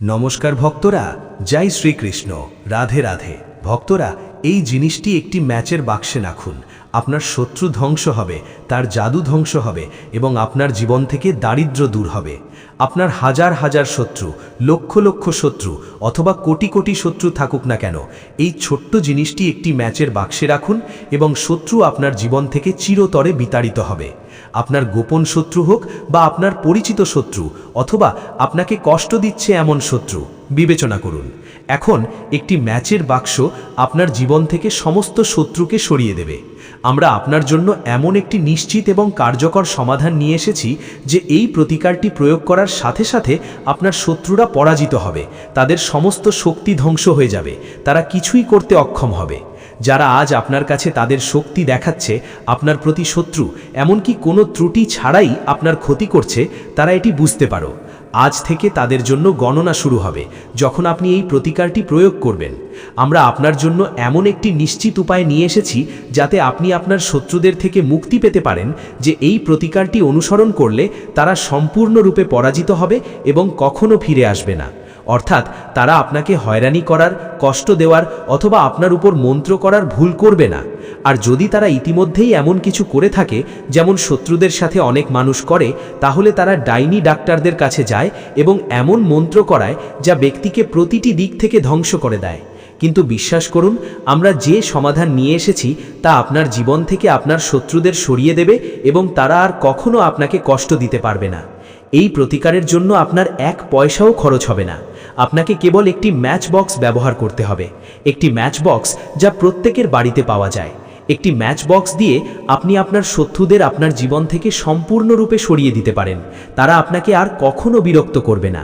নমস্কার ভক্তরা, জয় শ্রীকৃষ্ণ, রাধে রাধে। ভক্তরা, এই জিনিসটি একটি ম্যাচের বাক্সে রাখুন। আপনার শত্রু ধ্বংস হবে, তার জাদু ধ্বংস হবে এবং আপনার জীবন থেকে দারিদ্র্য দূর হবে। আপনার হাজার হাজার শত্রু, লক্ষ লক্ষ শত্রু অথবা কোটি কোটি শত্রু থাকুক না কেন, এই ছোট্ট জিনিসটি একটি ম্যাচের বাক্সে রাখুন এবং শত্রু আপনার জীবন থেকে চিরতরে বিতাড়িত হবে। আপনার গোপন শত্রু হোক বা আপনার পরিচিত শত্রু অথবা আপনাকে কষ্ট দিচ্ছে এমন শত্রু, বিবেচনা করুন। এখন একটি ম্যাচের বাক্স আপনার জীবন থেকে সমস্ত শত্রুকে সরিয়ে দেবে। আমরা আপনার জন্য এমন একটি নিশ্চিত এবং কার্যকর সমাধান নিয়ে এসেছি যে এই প্রতিকারটি প্রয়োগ করার সাথে সাথে আপনার শত্রুরা পরাজিত হবে, তাদের সমস্ত শক্তি ধ্বংস হয়ে যাবে, তারা কিছুই করতে অক্ষম হবে। যারা আজ আপনার কাছে তাদের শক্তি দেখাচ্ছে, আপনার প্রতি শত্রু, এমনকি কোনো ত্রুটি ছাড়াই আপনার ক্ষতি করছে, তারা এটি বুঝতে পারো। আজ থেকে তাদের জন্য গণনা শুরু হবে যখন আপনি এই প্রতিকারটি প্রয়োগ করবেন। আমরা আপনার জন্য এমন একটি নিশ্চিত উপায় নিয়ে এসেছি যাতে আপনি আপনার শত্রুদের থেকে মুক্তি পেতে পারেন, যে এই প্রতিকারটি অনুসরণ করলে তারা সম্পূর্ণরূপে পরাজিত হবে এবং কখনো ফিরে আসবে না। অর্থাৎ তারা আপনাকে হয়রানি করার, কষ্ট দেওয়ার অথবা আপনার উপর মন্ত্র করার ভুল করবে না। আর যদি তারা ইতিমধ্যেই এমন কিছু করে থাকে, যেমন শত্রুদের সাথে অনেক মানুষ করে, তাহলে তারা ডাইনি ডাক্তারদের কাছে যায় এবং এমন মন্ত্র করায় যা ব্যক্তিকে প্রতিটি দিক থেকে ধ্বংস করে দেয়। কিন্তু বিশ্বাস করুন, আমরা যে সমাধান নিয়ে এসেছি তা আপনার জীবন থেকে আপনার শত্রুদের সরিয়ে দেবে এবং তারা আর কখনো আপনাকে কষ্ট দিতে পারবে না। এই প্রতিকারের জন্য আপনার এক পয়সাও খরচ হবে না। আপনাকে কেবল একটি ম্যাচ বক্স ব্যবহার করতে হবে, একটি ম্যাচ বক্স যা প্রত্যেকের বাড়িতে পাওয়া যায়। একটি ম্যাচ বক্স দিয়ে আপনি আপনার শত্রুদের আপনার জীবন থেকে সম্পূর্ণরূপে সরিয়ে দিতে পারেন। তারা আপনাকে আর কখনো বিরক্ত করবে না।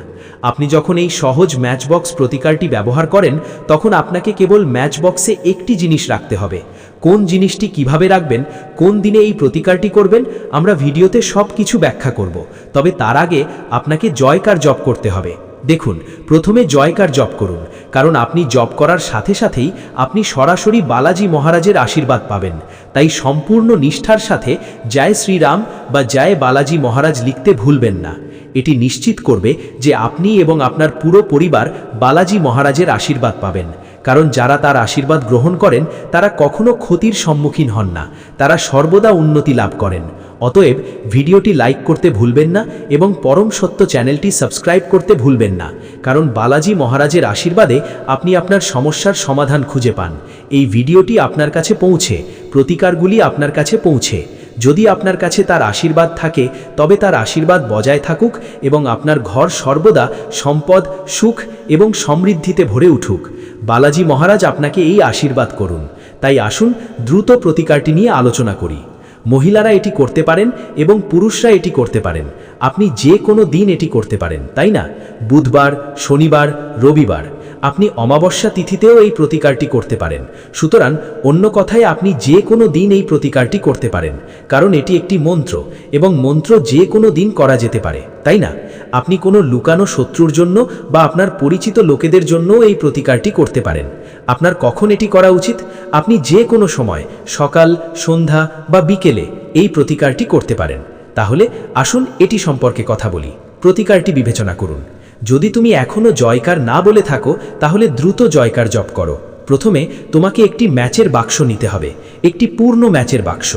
আপনি যখন এই সহজ ম্যাচ বক্স প্রতিকারটি ব্যবহার করেন, তখন আপনাকে কেবল ম্যাচ বক্সে একটি জিনিস রাখতে হবে। কোন জিনিসটি কিভাবে রাখবেন, কোন দিনে এই প্রতিকারটি করবেন, আমরা ভিডিওতে সব কিছু ব্যাখ্যা করব। তবে তার আগে আপনাকে জয়কার জপ করতে হবে। দেখুন, প্রথমে জয়কার জপ করুন, কারণ আপনি জপ করার সাথে সাথেই আপনি সরাসরি বালাজি মহারাজের আশীর্বাদ পাবেন। তাই সম্পূর্ণ নিষ্ঠার সাথে জয় শ্রীরাম বা জয় বালাজি মহারাজ লিখতে ভুলবেন না। এটি নিশ্চিত করবে যে আপনি এবং আপনার পুরো পরিবার বালাজি মহারাজের আশীর্বাদ পাবেন। কারণ যারা তার আশীর্বাদ গ্রহণ করেন তারা কখনো ক্ষতির সম্মুখীন হন না, তারা সর্বদা উন্নতি লাভ করেন। অতএব ভিডিওটি লাইক করতে ভুলবেন না এবং পরম সত্য চ্যানেলটি সাবস্ক্রাইব করতে ভুলবেন না, কারণ বালাজি মহারাজের আশীর্বাদে আপনি আপনার সমস্যার সমাধান খুঁজে পান। এই ভিডিওটি আপনার কাছে পৌঁছে, প্রতিকারগুলি আপনার কাছে পৌঁছে। যদি আপনার কাছে তার আশীর্বাদ থাকে, তবে তার আশীর্বাদ বজায় থাকুক এবং আপনার ঘর সর্বদা সম্পদ, সুখ এবং সমৃদ্ধিতে ভরে উঠুক। বালাজি মহারাজ আপনাকে এই আশীর্বাদ করুন। তাই আসুন দ্রুত প্রতিকারটি নিয়ে আলোচনা করি। মহিলারা এটি করতে পারেন এবং পুরুষরা এটি করতে পারেন। আপনি যে কোনো দিন এটি করতে পারেন, তাই না? বুধবার, শনিবার, রবিবার। আপনি অমাবস্যা তিথিতেও এই প্রতিকারটি করতে পারেন। সুতরাং অন্য কথায় আপনি যে কোনো দিন এই প্রতিকারটি করতে পারেন, কারণ এটি একটি মন্ত্র এবং মন্ত্র যে কোনো দিন করা যেতে পারে, তাই না? আপনি কোনো লুকানো শত্রুর জন্য বা আপনার পরিচিত লোকেদের জন্যও এই প্রতিকারটি করতে পারেন। আপনার কখন এটি করা উচিত? আপনি যে কোনো সময়, সকাল, সন্ধ্যা বা বিকেলে এই প্রতিকারটি করতে পারেন। তাহলে আসুন এটি সম্পর্কে কথা বলি। প্রতিকারটি বিবেচনা করুন। যদি তুমি এখনও জয়কার না বলে থাকো, তাহলে দ্রুত জয়কার জপ করো। প্রথমে তোমাকে একটি ম্যাচের বাক্স নিতে হবে, একটি পূর্ণ ম্যাচের বাক্স।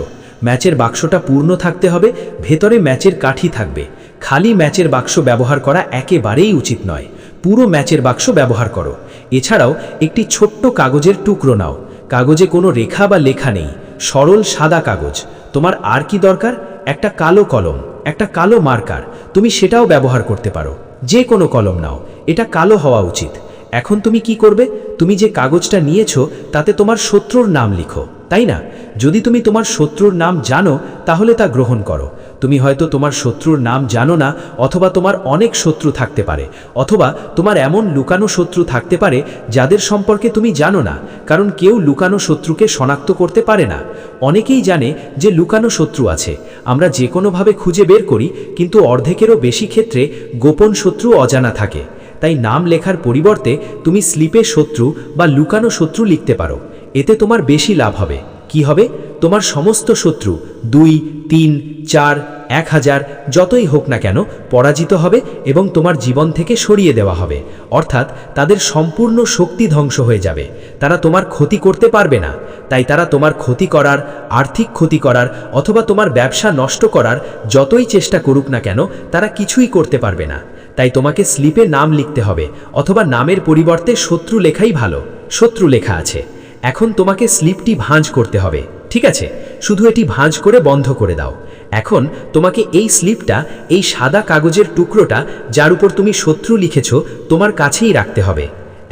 ম্যাচের বাক্সটা পূর্ণ থাকতে হবে, ভেতরে ম্যাচের কাঠি থাকবে। খালি ম্যাচের বাক্স ব্যবহার করা একেবারেই উচিত নয়। পুরো ম্যাচের বাক্স ব্যবহার করো। এছাড়াও একটি ছোট্ট কাগজের টুকরো নাও। কাগজে কোনো রেখা বা লেখা নেই, সরল সাদা কাগজ। তোমার আর কি দরকার? একটা কালো কলম, একটা কালো মার্কার। তুমি সেটাও ব্যবহার করতে পারো। যে কোনো কলম নাও, এটা কালো হওয়া উচিত। এখন তুমি কি করবে? তুমি যে কাগজটা নিয়েছো তাতে তোমার শত্রুর নাম লিখো, তাই না? যদি তুমি তোমার শত্রুর নাম জানো, তাহলে তা গ্রহণ করো। তুমি হয়তো তোমার শত্রুর নাম জানো না, অথবা তোমার অনেক শত্রু থাকতে পারে, অথবা তোমার এমন লুকানো শত্রু থাকতে পারে যাদের সম্পর্কে তুমি জানো না, কারণ কেউ লুকানো শত্রুকে শনাক্ত করতে পারে না। অনেকেই জানে যে লুকানো শত্রু আছে, আমরা যে কোনোভাবে খুঁজে বের করি, কিন্তু অর্ধেকেরও বেশি ক্ষেত্রে গোপন শত্রু অজানা থাকে। তাই নাম লেখার পরিবর্তে তুমি স্লিপে শত্রু বা লুকানো শত্রু লিখতে পারো। এতে তোমার বেশি লাভ হবে। কি হবে? তোমার সমস্ত শত্রু 2, 3, 4, 1000 যতই হোক না কেন পরাজিত হবে এবং তোমার জীবন থেকে সরিয়ে দেওয়া হবে, অর্থাৎ তাদের সম্পূর্ণ শক্তি ধ্বংস হয়ে যাবে। তারা তোমার ক্ষতি করতে পারবে না। তাই তারা তোমার ক্ষতি করার, আর্থিক ক্ষতি করার অথবা তোমার ব্যবসা নষ্ট করার যতই চেষ্টা করুক না কেন তারা কিছুই করতে পারবে না। তাই তোমাকে স্লিপে নাম লিখতে হবে, অথবা নামের পরিবর্তে শত্রু লেখাই ভালো। শত্রু লেখা আছে। এখন তোমাকে স্লিপটি ভাঁজ করতে হবে, ঠিক আছে? শুধু এটি ভাঁজ করে বন্ধ করে দাও। এখন তোমাকে এই স্লিপটা, এই সাদা কাগজের টুকরোটা যার উপর তুমি শত্রু লিখেছ, তোমার কাছেই রাখতে হবে।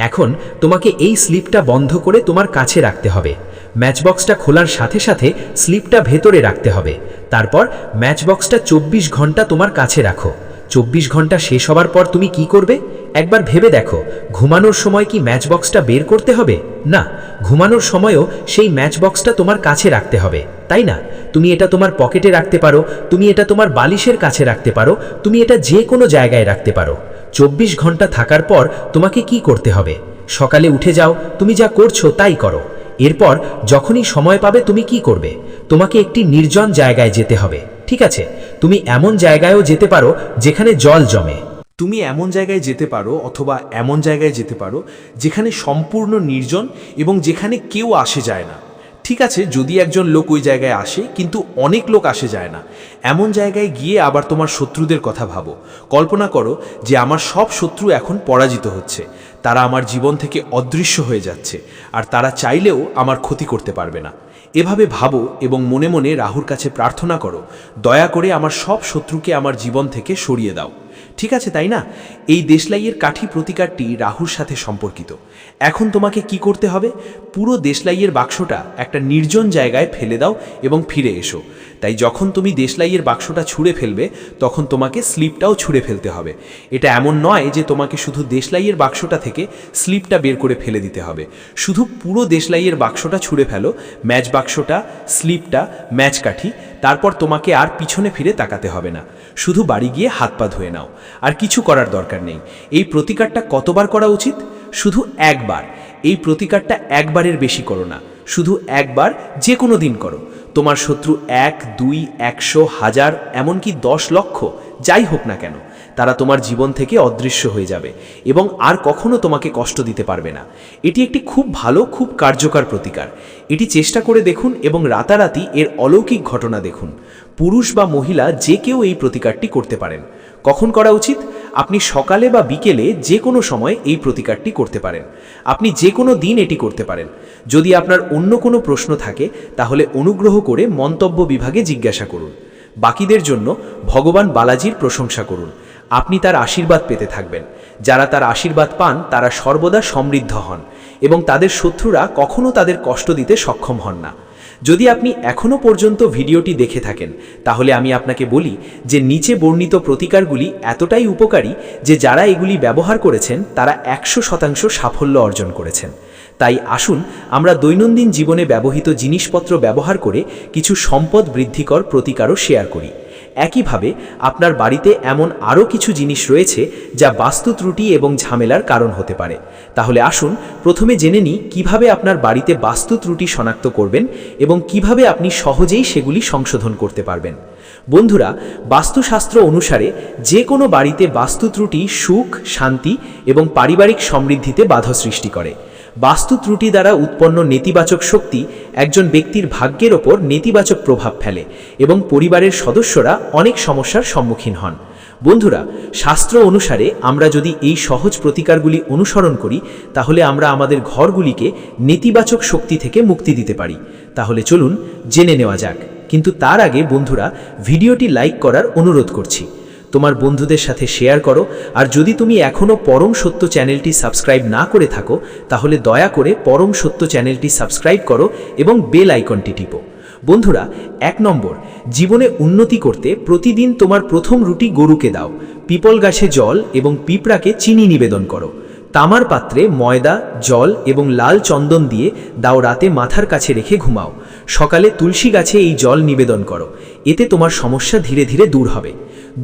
এখন তোমাকে এই স্লিপটা বন্ধ করে তোমার কাছে রাখতে হবে। ম্যাচবক্সটা খোলার সাথে সাথে স্লিপটা ভেতরে রাখতে হবে। তারপর ম্যাচবক্সটা 24 ঘন্টা তোমার কাছে রাখো। 24 ঘন্টা শেষ হবার পর তুমি কি করবে একবার ভেবে দেখো। ঘুমানোর সময় কি ম্যাচবক্সটা বের করতে হবে? না, ঘুমানোর সময়ও সেই ম্যাচবক্সটা তোমার কাছে রাখতে হবে, তাই না? তুমি এটা তোমার পকেটে রাখতে পারো, তুমি এটা তোমার বালিশের কাছে রাখতে পারো, তুমি এটা যে কোনো জায়গায় রাখতে পারো। 24 ঘন্টা থাকার পর তোমাকে কি করতে হবে? সকালে উঠে যাও, তুমি যা করছো তাই করো। এরপর যখনই সময় পাবে তুমি কি করবে? তোমাকে একটি নির্জন জায়গায় যেতে হবে, ঠিক আছে? তুমি এমন জায়গায়ও যেতে পারো যেখানে জল জমে। তুমি এমন জায়গায় যেতে পারো অথবা এমন জায়গায় যেতে পারো যেখানে সম্পূর্ণ নির্জন এবং যেখানে কেউ আসে যায় না, ঠিক আছে? যদি একজন লোক ওই জায়গায় আসে কিন্তু অনেক লোক আসে যায় না, এমন জায়গায় গিয়ে আবার তোমার শত্রুদের কথা ভাবো। কল্পনা করো যে আমার সব শত্রু এখন পরাজিত হচ্ছে, তারা আমার জীবন থেকে অদৃশ্য হয়ে যাচ্ছে, আর তারা চাইলেও আমার ক্ষতি করতে পারবে না। এভাবে ভাবো এবং মনে মনে রাহুর কাছে প্রার্থনা করো, দয়া করে আমার সব শত্রুকে আমার জীবন থেকে সরিয়ে দাও, ঠিক আছে? তাই না? এই দেশলাইয়ের কাঠি প্রতিকারটি রাহুর সাথে সম্পর্কিত। এখন তোমাকে কি করতে হবে? পুরো দেশলাইয়ের বাক্সটা একটা নির্জন জায়গায় ফেলে দাও এবং ফিরে এসো। তাই যখন তুমি দেশলাইয়ের বাক্সটা ছুঁড়ে ফেলবে তখন তোমাকে স্লিপটাও ছুঁড়ে ফেলতে হবে। এটা এমন নয় যে তোমাকে শুধু দেশলাইয়ের বাক্সটা থেকে স্লিপটা বের করে ফেলে দিতে হবে। শুধু পুরো দেশলাইয়ের বাক্সটা ছুঁড়ে ফেলো, ম্যাচ বাক্সটা, স্লিপটা, ম্যাচ কাঠি। তারপর তোমাকে আর পিছনে ফিরে তাকাতে হবে না। শুধু বাড়ি গিয়ে হাত পা ধুয়ে নাও, আর কিছু করার দরকার নেই। এই প্রতিকারটা কতবার করা উচিত? শুধু একবার। এই প্রতিকারটা একবারের বেশি করো না, শুধু একবার, যে কোনো দিন করো। তোমার শত্রু 1, 2, 100, 1000, এমনকি 10 লক্ষ যাই হোক না কেন, তারা তোমার জীবন থেকে অদৃশ্য হয়ে যাবে এবং আর কখনো তোমাকে কষ্ট দিতে পারবে না। এটি একটি খুব ভালো, খুব কার্যকর প্রতিকার। এটি চেষ্টা করে দেখুন এবং রাতারাতি এর অলৌকিক ঘটনা দেখুন। পুরুষ বা মহিলা যে কেউ এই প্রতিকারটি করতে পারেন। কখন করা উচিত? আপনি সকালে বা বিকেলে যে কোনো সময় এই প্রতিকারটি করতে পারেন। আপনি যে কোনো দিন এটি করতে পারেন। যদি আপনার অন্য কোনো প্রশ্ন থাকে তাহলে অনুগ্রহ করে মন্তব্য বিভাগে জিজ্ঞাসা করুন। বাকিদের জন্য ভগবান বালাজির প্রশংসা করুন। আপনি তার আশীর্বাদ পেতে থাকবেন। যারা তার আশীর্বাদ পান তারা সর্বদা সমৃদ্ধ হন এবং তাদের শত্রুরা কখনো তাদের কষ্ট দিতে সক্ষম হন না। যদি আপনি এখনও পর্যন্ত ভিডিওটি দেখে থাকেন তাহলে আমি আপনাকে বলি যে নিচে বর্ণিত প্রতিকারগুলি এতটাই উপকারী যে যারা এগুলি ব্যবহার করেছেন তারা 100% সাফল্য অর্জন করেছেন। তাই আসুন আমরা দৈনন্দিন জীবনে ব্যবহৃত জিনিসপত্র ব্যবহার করে কিছু সম্পদ বৃদ্ধিকর প্রতিকারও শেয়ার করি। একইভাবে আপনার বাড়িতে এমন আরও কিছু জিনিস রয়েছে যা বাস্তু ত্রুটি এবং ঝামেলার কারণ হতে পারে। তাহলে আসুন প্রথমে জেনে নিই কিভাবে আপনার বাড়িতে বাস্তু ত্রুটি শনাক্ত করবেন এবং কিভাবে আপনি সহজেই সেগুলি সংশোধন করতে পারবেন। বন্ধুরা, বাস্তুশাস্ত্র অনুসারে যে কোনো বাড়িতে বাস্তু ত্রুটি সুখ, শান্তি এবং পারিবারিক সমৃদ্ধিতে বাধা সৃষ্টি করে। বাস্তু ত্রুটি দ্বারা উৎপন্ন নেতিবাচক শক্তি একজন ব্যক্তির ভাগ্যের ওপর নেতিবাচক প্রভাব ফেলে এবং পরিবারের সদস্যরা অনেক সমস্যার সম্মুখীন হন। বন্ধুরা, শাস্ত্র অনুসারে আমরা যদি এই সহজ প্রতিকারগুলি অনুসরণ করি তাহলে আমরা আমাদের ঘরগুলিকে নেতিবাচক শক্তি থেকে মুক্তি দিতে পারি। তাহলে চলুন জেনে নেওয়া যাক। কিন্তু তার আগে বন্ধুরা, ভিডিওটি লাইক করার অনুরোধ করছি। তোমার বন্ধুদের সাথে শেয়ার করো, আর যদি তুমি এখনও পরম সত্য চ্যানেলটি সাবস্ক্রাইব না করে থাকো তাহলে দয়া করে পরম সত্য চ্যানেলটি সাবস্ক্রাইব করো এবং বেল আইকনটি টিপো। বন্ধুরা, 1 নম্বর, জীবনে উন্নতি করতে প্রতিদিন তোমার প্রথম রুটি গরুকে দাও। পিপল গাছে জল এবং পিঁপড়াকে চিনি নিবেদন করো। তামার পাত্রে ময়দা, জল এবং লাল চন্দন দিয়ে দাও, রাতে মাথার কাছে রেখে ঘুমাও। সকালে তুলসী গাছে এই জল নিবেদন করো, এতে তোমার সমস্যা ধীরে ধীরে দূর হবে।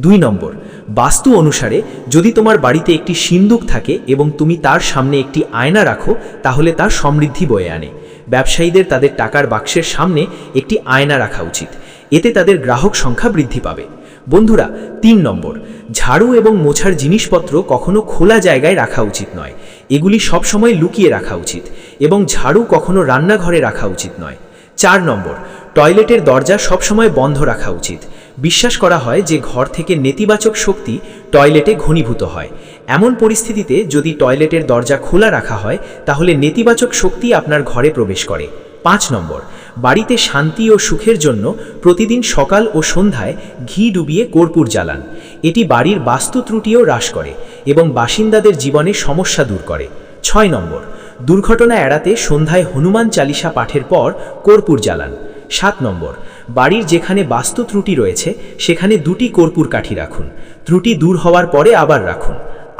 2 নম্বর, বাস্তু অনুসারে যদি তোমার বাড়িতে একটি সিন্দুক থাকে এবং তুমি তার সামনে একটি আয়না রাখো, তাহলে তা সমৃদ্ধি বয়ে আনে। ব্যবসায়ীদের তাদের টাকার বাক্সের সামনে একটি আয়না রাখা উচিত, এতে তাদের গ্রাহক সংখ্যা বৃদ্ধি পাবে। বন্ধুরা, 3 নম্বর, ঝাড়ু এবং মোছার জিনিসপত্র কখনো খোলা জায়গায় রাখা উচিত নয়। এগুলি সবসময় লুকিয়ে রাখা উচিত এবং ঝাড়ু কখনো রান্নাঘরে রাখা উচিত নয়। 4 নম্বর, টয়লেটের দরজা সবসময় বন্ধ রাখা উচিত। বিশ্বাস করা হয় যে ঘর থেকে নেতিবাচক শক্তি টয়লেটে ঘনীভূত হয়। এমন পরিস্থিতিতে যদি টয়লেটের দরজা খোলা রাখা হয়, তাহলে নেতিবাচক শক্তি আপনার ঘরে প্রবেশ করে। 5 নম্বর, বাড়িতে শান্তি ও সুখের জন্য প্রতিদিন সকাল ও সন্ধ্যায় ঘি ডুবিয়ে কর্পূর জ্বালান। এটি বাড়ির বাস্তু ত্রুটিও হ্রাস করে এবং বাসিন্দাদের জীবনে সমস্যা দূর করে। 6 নম্বর, দুর্ঘটনা এড়াতে সন্ধ্যায় হনুমান চালিসা পাঠের পর কর্পূর জ্বালান। 7 নম্বর, বাড়ির যেখানে বাস্তু ত্রুটি রয়েছে সেখানে 2টি কর্পূর কাঠি রাখুন। ত্রুটি দূর হওয়ার পরে আবার রাখুন।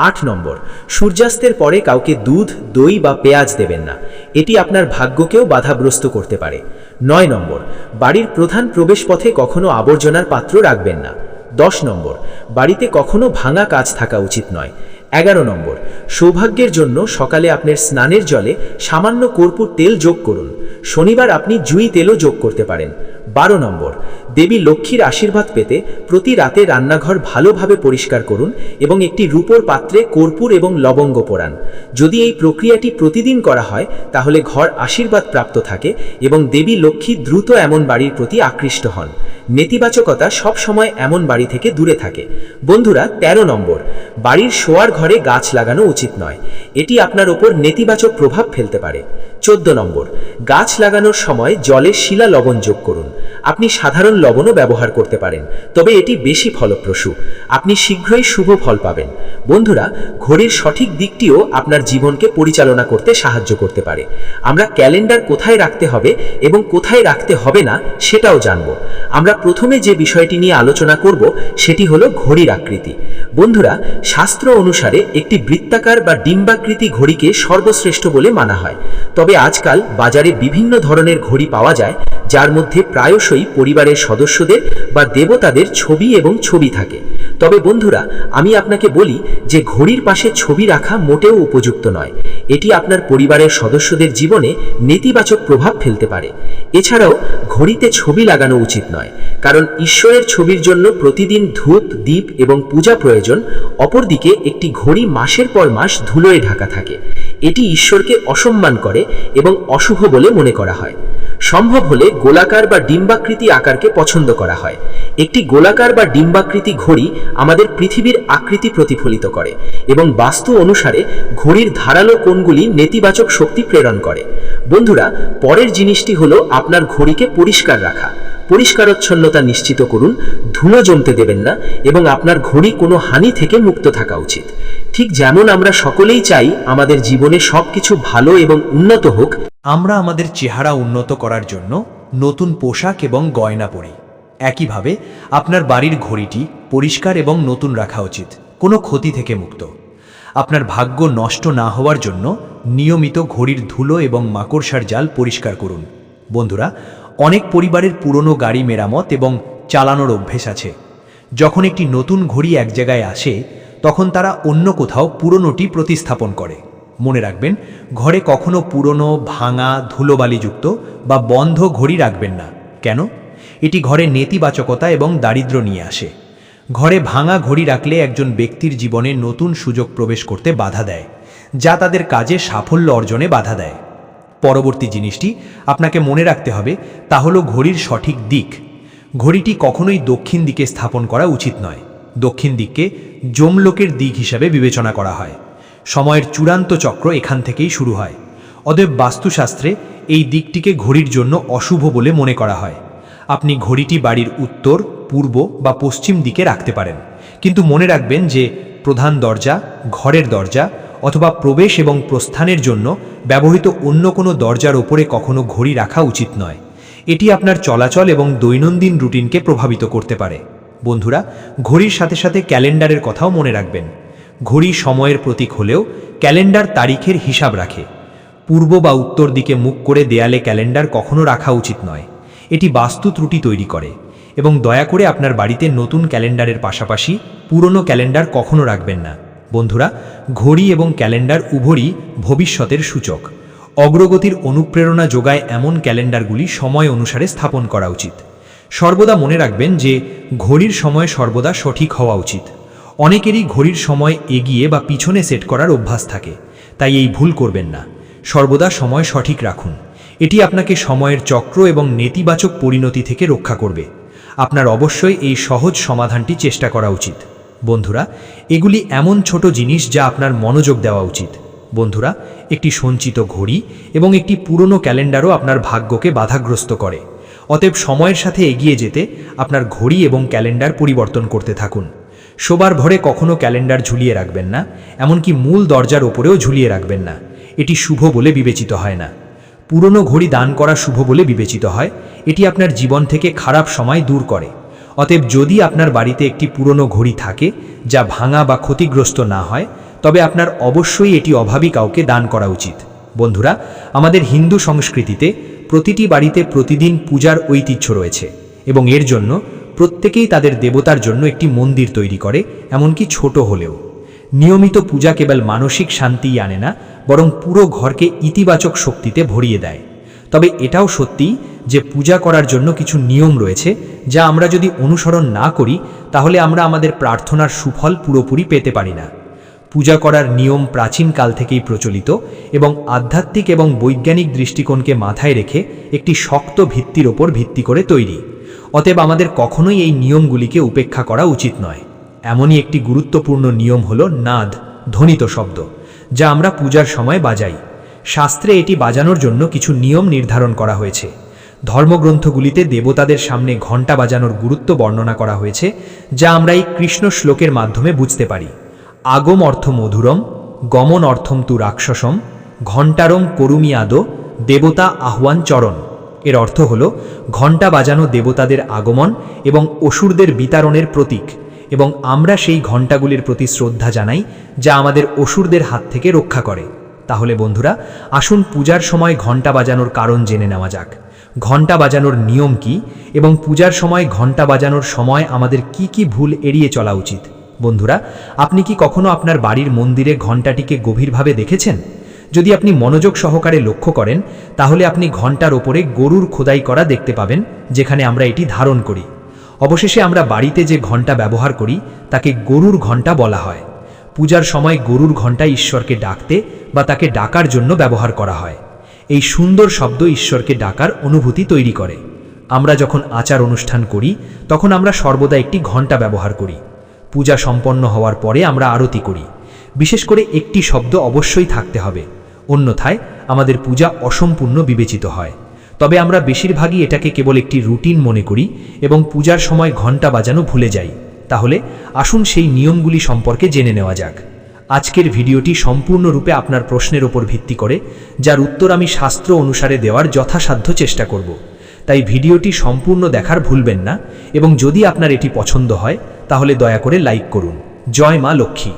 8 নম্বর, সূর্যাস্তের পরে কাউকে দুধ, দই বা পেঁয়াজ দেবেন না। এটি আপনার ভাগ্যকেও বাধাগ্রস্ত করতে পারে। 9 নম্বর, বাড়ির প্রধান প্রবেশপথে কখনো আবর্জনার পাত্র রাখবেন না। 10 নম্বর, বাড়িতে কখনো ভাঙা কাচ থাকা উচিত নয়। 11 নম্বর, সৌভাগ্যের জন্য সকালে আপনার স্নানের জলে সামান্য কর্পূর তেল যোগ করুন। শনিবার আপনি জুঁই তেলও যোগ করতে পারেন। 12 নম্বর, দেবী লক্ষ্মীর আশীর্বাদ পেতে প্রতি রাতে রান্নাঘর ভালোভাবে পরিষ্কার করুন এবং একটি রূপোর পাত্রে কর্পূর এবং লবঙ্গ পোড়ান। যদি এই প্রক্রিয়াটি প্রতিদিন করা হয়, তাহলে ঘর আশীর্বাদ প্রাপ্ত থাকে এবং দেবী লক্ষ্মী দ্রুত এমন বাড়ির প্রতি আকৃষ্ট হন। নেতিবাচকতা সব সময় এমন বাড়ি থেকে দূরে থাকে। বন্ধুরা, 13 নম্বর, বাড়ির শোয়ার ঘরে গাছ লাগানো উচিত নয়। এটি আপনার ওপর নেতিবাচক প্রভাব ফেলতে পারে। 14 নম্বর, গাছ লাগানোর সময় জলে শিলা লবণ যোগ করুন। আপনি সাধারণ লবণও ব্যবহার করতে পারেন, তবে এটি বেশি ফলপ্রসূ। আপনি শীঘ্রই শুভ ফল পাবেন। বন্ধুরা, ঘড়ির সঠিক দিকটিও আপনার জীবনকে পরিচালনা করতে সাহায্য করতে পারে। আমরা ক্যালেন্ডার কোথায় রাখতে হবে এবং কোথায় রাখতে হবে না সেটাও জানব। আমরা প্রথমে যে বিষয়টি নিয়ে আলোচনা করব সেটি হলো ঘড়ির আকৃতি। বন্ধুরা, শাস্ত্র অনুসারে একটি বৃত্তাকার বা ডিম্বাকৃতি ঘড়িকে সর্বশ্রেষ্ঠ বলে মানা হয়। তবে আজকাল বাজারে বিভিন্ন ধরনের ঘড়ি পাওয়া যায়, যার মধ্যে প্রায়শই পরিবারের সদস্যদের বা দেবতাদের ছবি এবং ছবি থাকে। তবে বন্ধুরা, আমি আপনাকে বলি যে ঘড়ির পাশে ছবি রাখা মোটেও উপযুক্ত নয়। এটি আপনার পরিবারের সদস্যদের জীবনে নেতিবাচক প্রভাব ফেলতে পারে। এছাড়াও ঘড়িতে ছবি লাগানো উচিত নয়, কারণ ঈশ্বরের ছবির জন্য প্রতিদিন ধূপ, দীপ এবং পূজা প্রয়োজন। অপরদিকে একটি ঘড়ি মাসের পর মাস ধুলোয় ঢাকা থাকে। এটি ঈশ্বরকে অসম্মান করে এবং অশুভ বলে মনে করা হয়। সম্ভব হলে গোলাকার বা ডিম্বাকৃতি আকারকে পছন্দ করা হয়। একটি গোলাকার বা ডিম্বাকৃতি ঘড়ি আমাদের পৃথিবীর আকৃতি প্রতিফলিত করে এবং বাস্তু অনুসারে ঘড়ির ধারালো কোণগুলি নেতিবাচক শক্তি প্রেরণ করে। বন্ধুরা, পরের জিনিসটি হলো আপনার ঘড়িকে পরিষ্কার রাখা। পরিষ্কারচ্ছন্নতা নিশ্চিত করুন, ধুলো জমতে দেবেন না এবং আপনার ঘড়ি কোনো হানি থেকে মুক্ত থাকা উচিত। ঠিক যেমন আমরা সকলেই চাই আমাদের জীবনে সবকিছু ভালো এবং উন্নত হোক, আমরা আমাদের চেহারা উন্নত করার জন্য নতুন পোশাক এবং গয়না পরি। একইভাবে আপনার বাড়ির ঘড়িটি পরিষ্কার এবং নতুন রাখা উচিত, কোনো ক্ষতি থেকে মুক্ত। আপনার ভাগ্য নষ্ট না হওয়ার জন্য নিয়মিত ঘড়ির ধুলো এবং মাকড়সার জাল পরিষ্কার করুন। বন্ধুরা, অনেক পরিবারের পুরনো গাড়ি মেরামত এবং চালানোর অভ্যেস আছে। যখন একটি নতুন ঘড়ি এক জায়গায় আসে, তখন তারা অন্য কোথাও পুরনোটি প্রতিস্থাপন করে। মনে রাখবেন, ঘরে কখনো পুরনো, ভাঙা, ধুলোবালিযুক্ত বা বন্ধ ঘড়ি রাখবেন না। কেন? এটি ঘরে নেতিবাচকতা এবং দারিদ্র্য নিয়ে আসে। ঘরে ভাঙা ঘড়ি রাখলে একজন ব্যক্তির জীবনে নতুন সুযোগ প্রবেশ করতে বাধা দেয়, যা তাদের কাজে সাফল্য অর্জনে বাধা দেয়। পরবর্তী জিনিসটি আপনাকে মনে রাখতে হবে তা হলো ঘড়ির সঠিক দিক। ঘড়িটি কখনোই দক্ষিণ দিকে স্থাপন করা উচিত নয়। দক্ষিণ দিককে যমলোকের দিক হিসাবে বিবেচনা করা হয়। সময়ের চূড়ান্ত চক্র এখান থেকেই শুরু হয়। অতএব বাস্তুশাস্ত্রে এই দিকটিকে ঘড়ির জন্য অশুভ বলে মনে করা হয়। আপনি ঘড়িটি বাড়ির উত্তর, পূর্ব বা পশ্চিম দিকে রাখতে পারেন, কিন্তু মনে রাখবেন যে প্রধান দরজা, ঘরের দরজা অথবা প্রবেশ এবং প্রস্থানের জন্য ব্যবহৃত অন্য কোনো দরজার ওপরে কখনো ঘড়ি রাখা উচিত নয়। এটি আপনার চলাচল এবং দৈনন্দিন রুটিনকে প্রভাবিত করতে পারে। বন্ধুরা, ঘড়ির সাথে সাথে ক্যালেন্ডারের কথাও মনে রাখবেন। ঘড়ি সময়ের প্রতীক হলেও ক্যালেন্ডার তারিখের হিসাব রাখে। পূর্ব বা উত্তর দিকে মুখ করে দেয়ালে ক্যালেন্ডার কখনো রাখা উচিত নয়। এটি বাস্তু ত্রুটি তৈরি করে। এবং দয়া করে আপনার বাড়িতে নতুন ক্যালেন্ডারের পাশাপাশি পুরনো ক্যালেন্ডার কখনো রাখবেন না। বন্ধুরা, ঘড়ি এবং ক্যালেন্ডার উভয়ই ভবিষ্যতের সূচক। অগ্রগতির অনুপ্রেরণা যোগায় এমন ক্যালেন্ডারগুলি সময় অনুসারে স্থাপন করা উচিত। সর্বদা মনে রাখবেন যে ঘড়ির সময় সর্বদা সঠিক হওয়া উচিত। অনেকেরই ঘড়ির সময় এগিয়ে বা পিছনে সেট করার অভ্যাস থাকে, তাই এই ভুল করবেন না। সর্বদা সময় সঠিক রাখুন। এটি আপনাকে সময়ের চক্র এবং নেতিবাচক পরিণতি থেকে রক্ষা করবে। আপনার অবশ্যই এই সহজ সমাধানটি চেষ্টা করা উচিত। বন্ধুরা, এগুলি এমন ছোট জিনিস যা আপনার মনোযোগ দেওয়া উচিত। বন্ধুরা, একটি সঞ্চিত ঘড়ি এবং একটি পুরনো ক্যালেন্ডারও আপনার ভাগ্যকে বাধাগ্রস্ত করে। অতএব সময়ের সাথে এগিয়ে যেতে আপনার ঘড়ি এবং ক্যালেন্ডার পরিবর্তন করতে থাকুন। শোবার ঘরে কখনো ক্যালেন্ডার ঝুলিয়ে রাখবেন না, এমনকি মূল দরজার ওপরেও ঝুলিয়ে রাখবেন না। এটি শুভ বলে বিবেচিত হয় না। পুরনো ঘড়ি দান করা শুভ বলে বিবেচিত হয়। এটি আপনার জীবন থেকে খারাপ সময় দূর করে। অতএব যদি আপনার বাড়িতে একটি পুরনো ঘড়ি থাকে যা ভাঙা বা ক্ষতিগ্রস্ত না হয়, তবে আপনার অবশ্যই এটি অভাবী কাউকে দান করা উচিত। বন্ধুরা, আমাদের হিন্দু সংস্কৃতিতে প্রতিটি বাড়িতে প্রতিদিন পূজার ঐতিহ্য রয়েছে এবং এর জন্য প্রত্যেকেই তাদের দেবতার জন্য একটি মন্দির তৈরি করে, এমনকি ছোট হলেও। নিয়মিত পূজা কেবল মানসিক শান্তিই আনে না, বরং পুরো ঘরকে ইতিবাচক শক্তিতে ভরিয়ে দেয়। তবে এটাও সত্যি যে পূজা করার জন্য কিছু নিয়ম রয়েছে যা আমরা যদি অনুসরণ না করি তাহলে আমরা আমাদের প্রার্থনার সুফল পুরোপুরি পেতে পারি না। পূজা করার নিয়ম প্রাচীনকাল থেকেই প্রচলিত এবং আধ্যাত্মিক এবং বৈজ্ঞানিক দৃষ্টিকোণকে মাথায় রেখে একটি শক্ত ভিত্তির ওপর ভিত্তি করে তৈরি। অতএব আমাদের কখনোই এই নিয়মগুলিকে উপেক্ষা করা উচিত নয়। এমনই একটি গুরুত্বপূর্ণ নিয়ম হলো নাদ, ধ্বনিত শব্দ, যা আমরা পূজার সময় বাজাই। শাস্ত্রে এটি বাজানোর জন্য কিছু নিয়ম নির্ধারণ করা হয়েছে। ধর্মগ্রন্থগুলিতে দেবতাদের সামনে ঘণ্টা বাজানোর গুরুত্ব বর্ণনা করা হয়েছে, যা আমরা এই কৃষ্ণ শ্লোকের মাধ্যমে বুঝতে পারি। আগম অর্থ মধুরম, গমন অর্থম তু রাক্ষসম, ঘণ্টারম করুমি আদো, দেবতা আহ্বান চরণ। এর অর্থ হল ঘণ্টা বাজানো দেবতাদের আগমন এবং অসুরদের বিতাড়নের প্রতীক, এবং আমরা সেই ঘণ্টাগুলির প্রতি শ্রদ্ধা জানাই যা আমাদের অসুরদের হাত থেকে রক্ষা করে। তাহলে বন্ধুরা, আসুন পূজার সময় ঘণ্টা বাজানোর কারণ জেনে নেওয়া যাক। ঘণ্টা বাজানোর নিয়ম কি এবং পূজার সময় ঘণ্টা বাজানোর সময় আমাদের কি কি ভুল এড়িয়ে চলা উচিত। বন্ধুরা, আপনি কি কখনো আপনার বাড়ির মন্দিরে ঘণ্টাটিকে গভীরভাবে দেখেছেন? যদি আপনি মনোযোগ সহকারে লক্ষ্য করেন তাহলে আপনি ঘণ্টার ওপরে গরুর খোদাই করা দেখতে পাবেন, যেখানে আমরা এটি ধারণ করি। অবশেষে আমরা বাড়িতে যে ঘণ্টা ব্যবহার করি তাকে গরুর ঘণ্টা বলা হয়। পূজার সময় গরুর ঘণ্টা ঈশ্বরকে ডাকতে বা তাকে ডাকার জন্য ব্যবহার করা হয়। এই সুন্দর শব্দ ঈশ্বরকে ডাকার অনুভূতি তৈরি করে। আমরা যখন আচার অনুষ্ঠান করি তখন আমরা সর্বদা একটি ঘণ্টা ব্যবহার করি। পূজা সম্পন্ন হওয়ার পরে আমরা আরতি করি। বিশেষ করে একটি শব্দ অবশ্যই থাকতে হবে, অন্যথায় আমাদের পূজা অসম্পূর্ণ বিবেচিত হয়। তবে আমরা বেশিরভাগই এটাকে কেবল একটি রুটিন মনে করি এবং পূজার সময় ঘণ্টা বাজানো ভুলে যাই। তাহলে আসুন সেই নিয়মগুলি সম্পর্কে জেনে নেওয়া যাক। আজকের ভিডিওটি সম্পূর্ণরূপে আপনার প্রশ্নের উপর ভিত্তি করে, যার উত্তর আমি শাস্ত্র অনুসারে দেওয়ার যথাসাধ্য চেষ্টা করব। তাই ভিডিওটি সম্পূর্ণ দেখার ভুলবেন না এবং যদি আপনার এটি পছন্দ হয় তাহলে দয়া করে লাইক করুন। জয় মা লক্ষ্মী।